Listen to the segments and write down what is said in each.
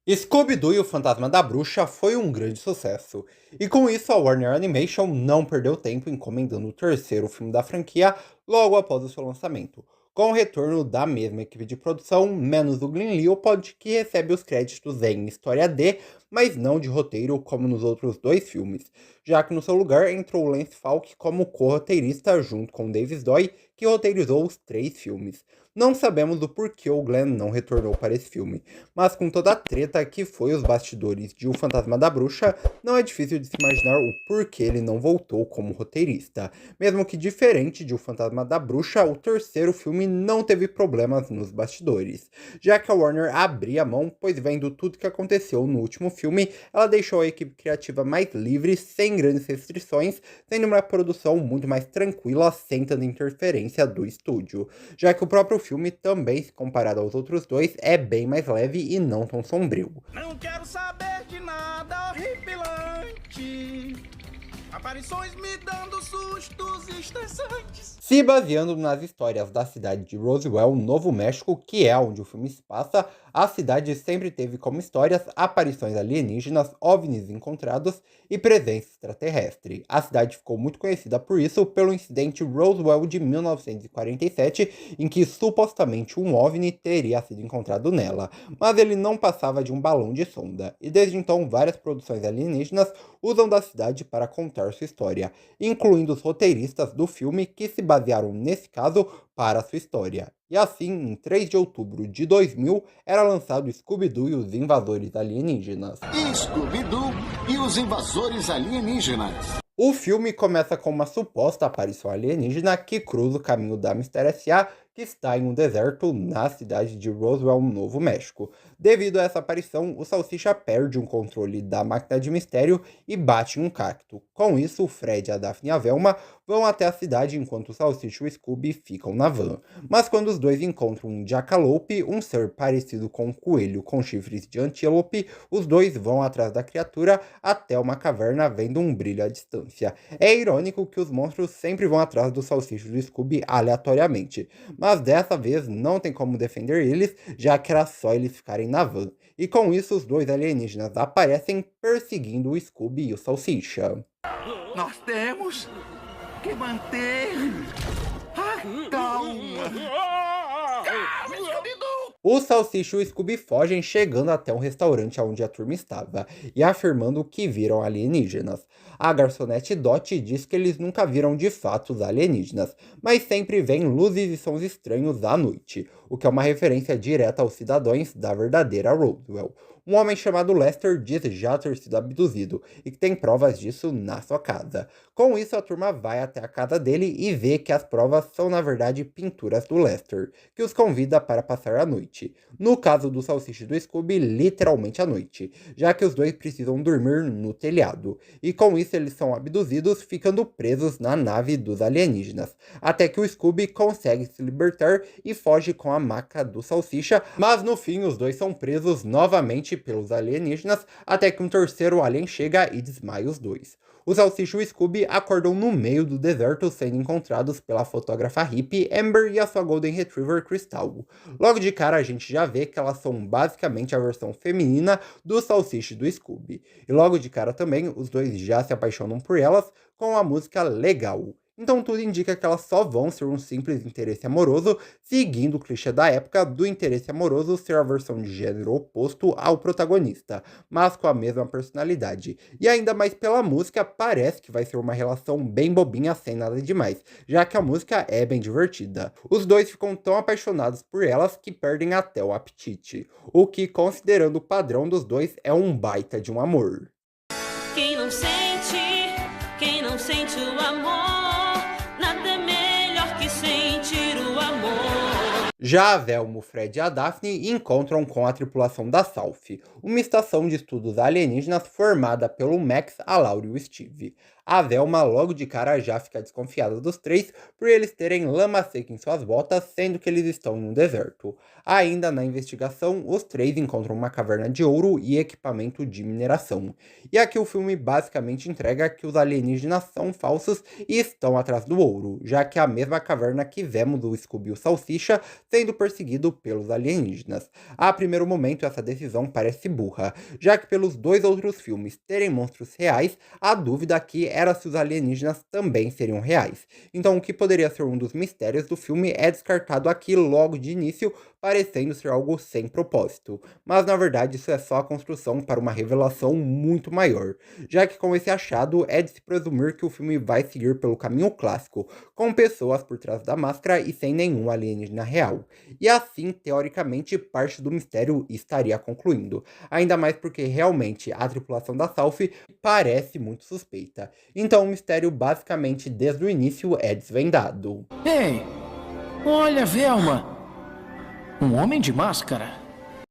Scooby-Doo e o Fantasma da Bruxa foi um grande sucesso, e com isso a Warner Animation não perdeu tempo encomendando o terceiro filme da franquia logo após o seu lançamento, com o retorno da mesma equipe de produção, menos o Glenn Leopold, que recebe os créditos em História D, mas não de roteiro como nos outros dois filmes, já que no seu lugar entrou o Lance Falk como co-roteirista junto com Davis Doy, que roteirizou os três filmes. Não sabemos do porquê o Glenn não retornou para esse filme, mas com toda a treta que foi os bastidores de O Fantasma da Bruxa, não é difícil de se imaginar o porquê ele não voltou como roteirista. Mesmo que diferente de O Fantasma da Bruxa, o terceiro filme não teve problemas nos bastidores, já que a Warner abria mão, pois vendo tudo que aconteceu no último filme, ela deixou a equipe criativa mais livre, sem grandes restrições, tendo uma produção muito mais tranquila, sem tanta interferência do estúdio, já que o próprio filme também, se comparado aos outros dois, é bem mais leve e não tão sombrio. Não quero saber de nada horripilante. Aparições me dando sustos estressantes. Se baseando nas histórias da cidade de Roswell, Novo México, que é onde o filme se passa, a cidade sempre teve como histórias aparições alienígenas, OVNIs encontrados e presença extraterrestre. A cidade ficou muito conhecida por isso pelo incidente Roswell de 1947, em que supostamente um OVNI teria sido encontrado nela, mas ele não passava de um balão de sonda, e desde então várias produções alienígenas usam da cidade para contar sua história, incluindo os roteiristas do filme que se basearam nesse caso para sua história. E assim, em 3 de outubro de 2000, era lançado Scooby-Doo e os Invasores Alienígenas. Scooby-Doo e os Invasores Alienígenas. O filme começa com uma suposta aparição alienígena que cruza o caminho da Mister S.A., que está em um deserto na cidade de Roswell, Novo México. Devido a essa aparição, o Salsicha perde um controle da máquina de mistério e bate em um cacto. Com isso, o Fred, a Daphne e a Velma vão até a cidade enquanto o Salsicha e o Scooby ficam na van. Mas quando os dois encontram um Jackalope, um ser parecido com um coelho com chifres de antílope, os dois vão atrás da criatura até uma caverna vendo um brilho à distância. É irônico que os monstros sempre vão atrás do Salsicha e do Scooby aleatoriamente, mas dessa vez não tem como defender eles, já que era só eles ficarem na van. E com isso os dois alienígenas aparecem perseguindo o Scooby e o Salsicha. Nós temos que manter a calma. O Salsicha e o Scooby fogem, chegando até um restaurante onde a turma estava, e afirmando que viram alienígenas. A garçonete Dot diz que eles nunca viram de fato os alienígenas, mas sempre veem luzes e sons estranhos à noite, o que é uma referência direta aos cidadãos da verdadeira Roswell. Um homem chamado Lester diz já ter sido abduzido, e que tem provas disso na sua casa. Com isso, a turma vai até a casa dele e vê que as provas são na verdade pinturas do Lester, que os convida para passar a noite. No caso do Salsicha e do Scooby, literalmente à noite, já que os dois precisam dormir no telhado. E com isso eles são abduzidos, ficando presos na nave dos alienígenas, até que o Scooby consegue se libertar e foge com a maca do Salsicha, mas no fim os dois são presos novamente pelos alienígenas, até que um terceiro alien chega e desmaia os dois. O Salsicha e o Scooby acordam no meio do deserto, sendo encontrados pela fotógrafa hippie Amber e a sua Golden Retriever Crystal. Logo de cara a gente já vê que elas são basicamente a versão feminina do Salsicha e do Scooby. E logo de cara também os dois já se apaixonam por elas com a música Legal. Então tudo indica que elas só vão ser um simples interesse amoroso, seguindo o clichê da época do interesse amoroso ser a versão de gênero oposto ao protagonista, mas com a mesma personalidade. E ainda mais pela música, parece que vai ser uma relação bem bobinha sem nada demais, já que a música é bem divertida. Os dois ficam tão apaixonados por elas que perdem até o apetite, o que, considerando o padrão dos dois, é um baita de um amor. Quem não sente o amor, nada é melhor que sentir o amor. Já a Velma, o Fred e a Daphne encontram com a tripulação da South, uma estação de estudos alienígenas formada pelo Max, a Laura e o Steve. A Velma logo de cara já fica desconfiada dos três por eles terem lama seca em suas botas, sendo que eles estão no deserto. Ainda na investigação, os três encontram uma caverna de ouro e equipamento de mineração. E aqui o filme basicamente entrega que os alienígenas são falsos e estão atrás do ouro, já que é a mesma caverna que vemos o Scooby e o Salsicha sendo perseguido pelos alienígenas. A primeiro momento, essa decisão parece burra, já que pelos dois outros filmes terem monstros reais, a dúvida aqui era se os alienígenas também seriam reais. Então, o que poderia ser um dos mistérios do filme é descartado aqui logo de início, parecendo ser algo sem propósito. Mas na verdade isso é só a construção para uma revelação muito maior, já que com esse achado é de se presumir que o filme vai seguir pelo caminho clássico, com pessoas por trás da máscara e sem nenhum alienígena real. E assim, teoricamente, parte do mistério estaria concluindo, ainda mais porque realmente a tripulação da South parece muito suspeita. Então o mistério basicamente desde o início é desvendado. Ei, olha, Velma! Um homem de máscara?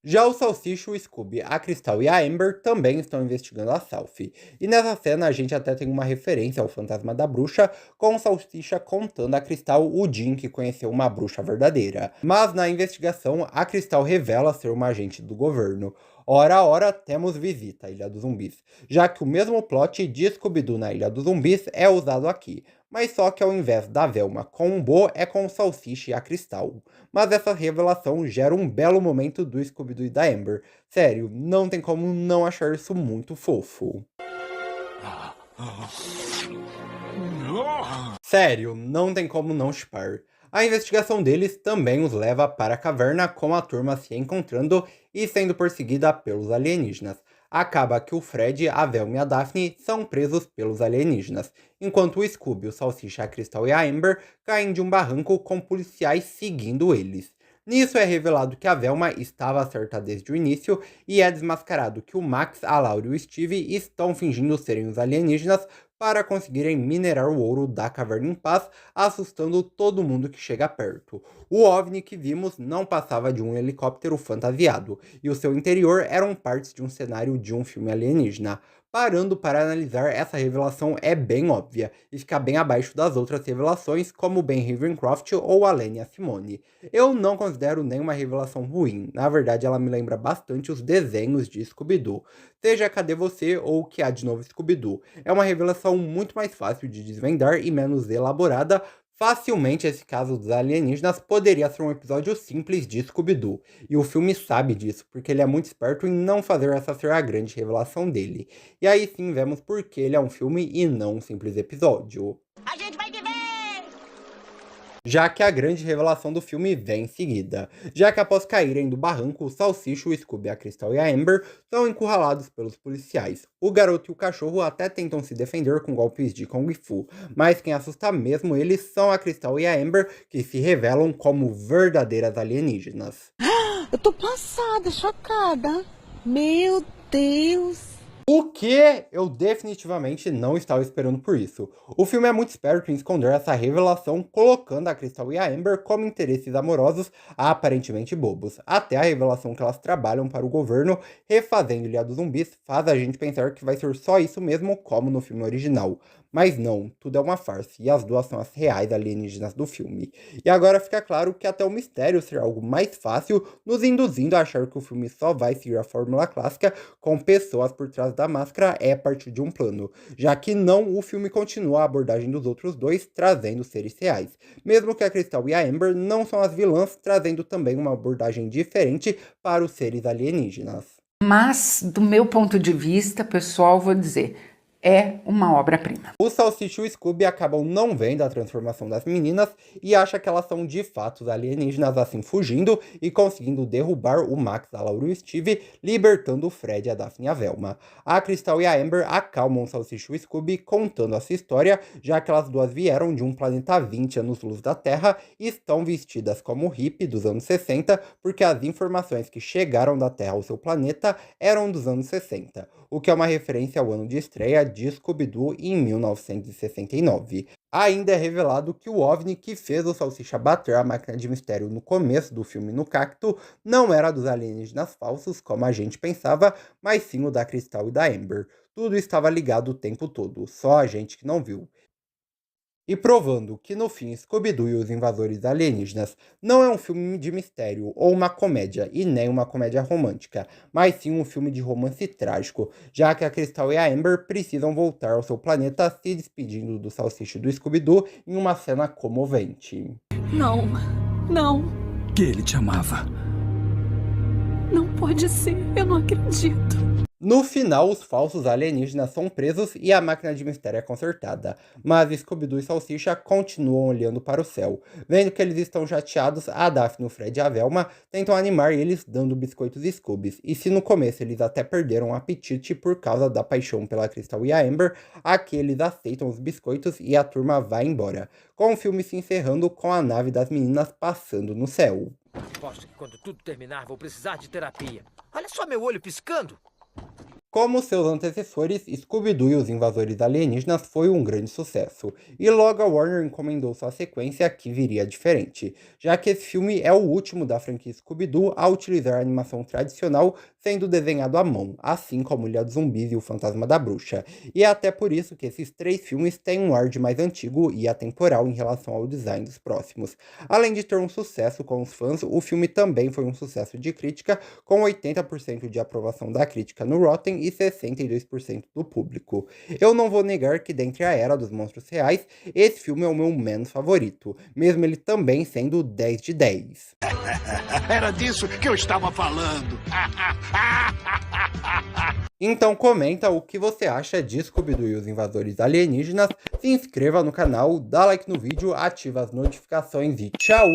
Já o Salsicha, o Scooby, a Crystal e a Amber também estão investigando a South. E nessa cena a gente até tem uma referência ao fantasma da bruxa, com o Salsicha contando a Crystal o dia em que conheceu uma bruxa verdadeira. Mas na investigação, a Crystal revela ser uma agente do governo. Ora a ora, temos visita à Ilha dos Zumbis, já que o mesmo plot de Scooby-Doo na Ilha dos Zumbis é usado aqui, mas só que ao invés da Velma com o Bo, é com o Salsicha e a Crystal. Mas essa revelação gera um belo momento do Scooby-Doo e da Amber. Sério, não tem como não achar isso muito fofo. Sério, não tem como não chipar. A investigação deles também os leva para a caverna, com a turma se encontrando e sendo perseguida pelos alienígenas. Acaba que o Fred, a Velma e a Daphne são presos pelos alienígenas, enquanto o Scooby, o Salsicha, a Crystal e a Amber caem de um barranco com policiais seguindo eles. Nisso é revelado que a Velma estava certa desde o início e é desmascarado que o Max, a Laura e o Steve estão fingindo serem os alienígenas para conseguirem minerar o ouro da Caverna em Paz, assustando todo mundo que chega perto. O OVNI que vimos não passava de um helicóptero fantasiado, e o seu interior eram partes de um cenário de um filme alienígena. Parando para analisar, essa revelação é bem óbvia, e fica bem abaixo das outras revelações, como Ben Ravencroft ou a Lenia Simone. Eu não considero nenhuma revelação ruim, na verdade ela me lembra bastante os desenhos de Scooby-Doo. Seja Cadê Você ou O Que Há de Novo Scooby-Doo. É uma revelação muito mais fácil de desvendar e menos elaborada. Facilmente esse caso dos alienígenas poderia ser um episódio simples de Scooby-Doo, e o filme sabe disso, porque ele é muito esperto em não fazer essa ser a grande revelação dele. E aí sim vemos por que ele é um filme e não um simples episódio. A gente vai viver! Já que a grande revelação do filme vem em seguida, já que após caírem do barranco, o Salsicha, o Scooby, a Crystal e a Amber são encurralados pelos policiais. O garoto e o cachorro até tentam se defender com golpes de Kung Fu, mas quem assusta mesmo eles são a Crystal e a Amber, que se revelam como verdadeiras alienígenas. Eu tô passada, chocada. Meu Deus. O que eu definitivamente não estava esperando por isso. O filme é muito esperto em esconder essa revelação, colocando a Crystal e a Amber como interesses amorosos aparentemente bobos. Até a revelação que elas trabalham para o governo, refazendo Ilha dos Zumbis, faz a gente pensar que vai ser só isso mesmo, como no filme original. Mas não, tudo é uma farsa, e as duas são as reais alienígenas do filme. E agora fica claro que até o mistério ser algo mais fácil, nos induzindo a achar que o filme só vai seguir a fórmula clássica, com pessoas por trás da máscara, é a partir de um plano. Já que não, o filme continua a abordagem dos outros dois, trazendo seres reais. Mesmo que a Crystal e a Amber não são as vilãs, trazendo também uma abordagem diferente para os seres alienígenas. Mas, do meu ponto de vista, pessoal, vou dizer, é uma obra-prima. O Salsicha e o Scooby acabam não vendo a transformação das meninas e acham que elas são de fato alienígenas, assim fugindo e conseguindo derrubar o Max, a Laura e o Steve, libertando o Fred, a Daphne e a Velma. A Crystal e a Amber acalmam o Salsicha e o Scooby contando essa história, já que elas duas vieram de um planeta 20 anos-luz da Terra e estão vestidas como hippie dos anos 60, porque as informações que chegaram da Terra ao seu planeta eram dos anos 60, o que é uma referência ao ano de estreia de Scooby-Doo em 1969. Ainda é revelado que o OVNI que fez o Salsicha bater a máquina de mistério no começo do filme no cacto não era dos alienígenas falsos, como a gente pensava, mas sim o da Crystal e da Amber. Tudo estava ligado o tempo todo, só a gente que não viu. E provando que no fim Scooby-Doo e os Invasores Alienígenas não é um filme de mistério ou uma comédia, e nem uma comédia romântica, mas sim um filme de romance trágico, já que a Crystal e a Amber precisam voltar ao seu planeta se despedindo do Salsicha e do Scooby-Doo em uma cena comovente. Não, não, que ele te amava. Não pode ser, eu não acredito. No final, os falsos alienígenas são presos e a máquina de mistério é consertada, mas Scooby-Doo e Salsicha continuam olhando para o céu. Vendo que eles estão chateados, a Daphne, o Fred e a Velma tentam animar eles dando biscoitos Scoobies, e se no começo eles até perderam o apetite por causa da paixão pela Crystal e a Amber, aqui eles aceitam os biscoitos e a turma vai embora, com o filme se encerrando com a nave das meninas passando no céu. Aposto que quando tudo terminar vou precisar de terapia. Olha só meu olho piscando. Como seus antecessores, Scooby-Doo e os Invasores Alienígenas foi um grande sucesso, e logo a Warner encomendou sua sequência que viria diferente, já que esse filme é o último da franquia Scooby-Doo a utilizar a animação tradicional sendo desenhado à mão, assim como Ilha dos Zumbis e o Fantasma da Bruxa, e é até por isso que esses 3 filmes têm um ar de mais antigo e atemporal em relação ao design dos próximos. Além de ter um sucesso com os fãs, o filme também foi um sucesso de crítica, com 80% de aprovação da crítica no Rotten e 62% do público. Eu não vou negar que dentre a era dos monstros reais, esse filme é o meu menos favorito, mesmo ele também sendo 10 de 10. Era disso que eu estava falando. Então comenta o que você acha de Scooby-Doo e os Invasores Alienígenas, se inscreva no canal, dá like no vídeo, ativa as notificações e tchau!